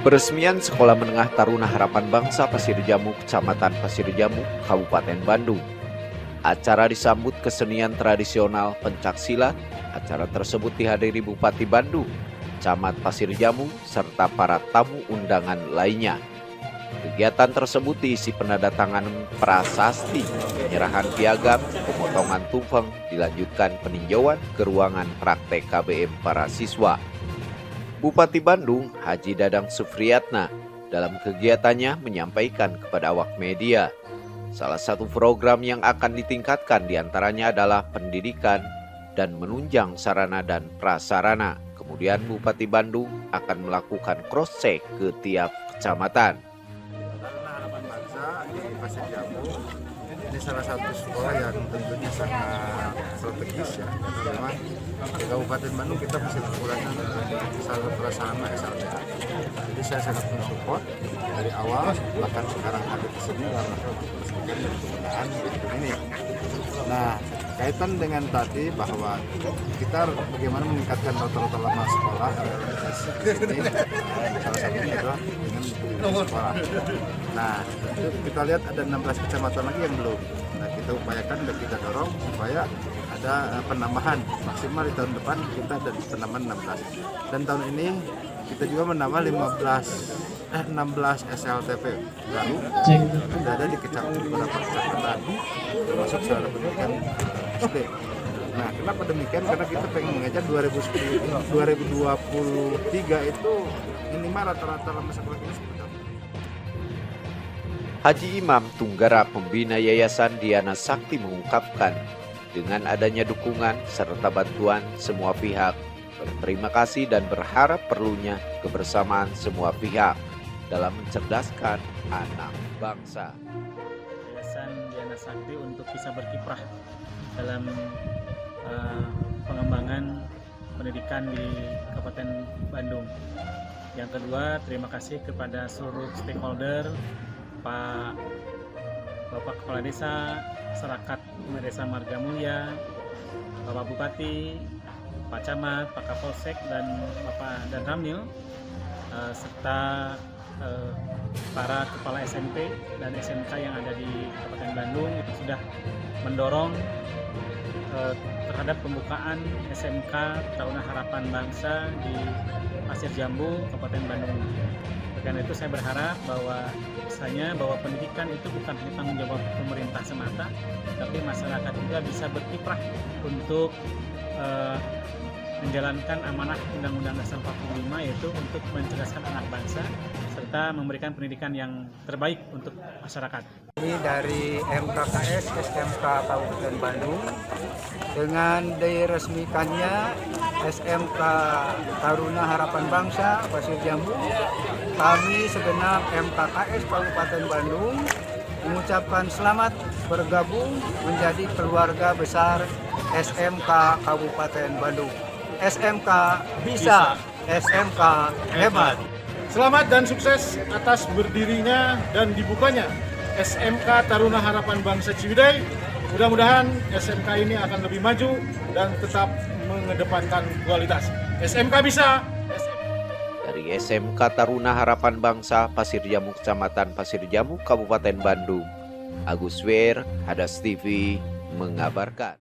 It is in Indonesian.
Peresmian Sekolah Menengah Taruna Harapan Bangsa Pasir Jambu, Kecamatan Pasir Jambu, Kabupaten Bandung. Acara disambut kesenian tradisional pencaksilat. Acara tersebut dihadiri Bupati Bandung, Camat Pasir Jambu, serta para tamu undangan lainnya. Kegiatan tersebut diisi penandatanganan prasasti, penyerahan piagam, pemotongan tumpeng, dilanjutkan peninjauan ke ruangan praktek KBM para siswa. Bupati Bandung, Haji Dadang Sufriyatna, dalam kegiatannya menyampaikan kepada awak media, salah satu program yang akan ditingkatkan diantaranya adalah pendidikan dan menunjang sarana dan prasarana. Kemudian Bupati Bandung akan melakukan cross-check ke tiap kecamatan. Taruna Harapan Bangsa di Pasir Jambu ini salah satu sekolah yang tentunya sangat strategis ya, karena memang di Kabupaten Bandung kita masih kekurangan sarana prasarana SLTA. Jadi saya sangat mensupport dari awal, bahkan sekarang ada di sini dalam mempersiapkan dan penggunaan ini. Nah, kaitan dengan tadi bahwa kita bagaimana meningkatkan rata-rata lama sekolah ini, salah satunya adalah dengan sekolah. Nah, itu kita lihat ada 16 kecamatan lagi yang belum. Nah, kita upayakan dan kita dorong supaya ada penambahan maksimal di tahun depan kita ada penambahan 16. Dan tahun ini kita juga menambah 16 SLTP baru sudah ada di beberapa kecamatan termasuk salah pendidikan SD. Nah, kenapa demikian? Karena kita pengen mengejar 2023 itu minimal rata-rata lama sekolah ini seperti itu. Haji Imam Tunggara, pembina Yayasan Diana Sakti, mengungkapkan dengan adanya dukungan serta bantuan semua pihak, berterima kasih dan berharap perlunya kebersamaan semua pihak dalam mencerdaskan anak bangsa. Yayasan Diana Sakti untuk bisa berkiprah dalam pengembangan pendidikan di Kabupaten Bandung. Yang kedua, terima kasih kepada seluruh stakeholder, Bapak Kepala Desa, masyarakat Desa Marga Mulia, Bapak Bupati, Pak Camat, Pak Kapolsek, dan Bapak dan Ramil, serta para kepala SMP dan SMK yang ada di Kabupaten Bandung itu sudah mendorong terhadap pembukaan SMK Taruna Harapan Bangsa di Pasir Jambu, Kabupaten Bandung. Karena itu saya berharap bahwa pendidikan itu bukan hanya tanggung jawab pemerintah semata, tapi masyarakat juga bisa berkiprah untuk menjalankan amanah Undang-Undang Dasar 45, yaitu untuk mencerdaskan anak bangsa serta memberikan pendidikan yang terbaik untuk masyarakat. Ini dari MKKS SMK Kabupaten Bandung dengan diresmikannya SMK Taruna Harapan Bangsa Pasir Jambu. Kami segenap MKKS Kabupaten Bandung mengucapkan selamat bergabung menjadi keluarga besar SMK Kabupaten Bandung. SMK bisa, SMK hebat. Selamat dan sukses atas berdirinya dan dibukanya SMK Taruna Harapan Bangsa Ciwidey. Mudah-mudahan SMK ini akan lebih maju dan tetap mengedepankan kualitas. SMK bisa. Dari SMK Taruna Harapan Bangsa Pasir Jambu, Kecamatan Pasir Jambu, Kabupaten Bandung, Agus Wer, Hadas TV mengabarkan.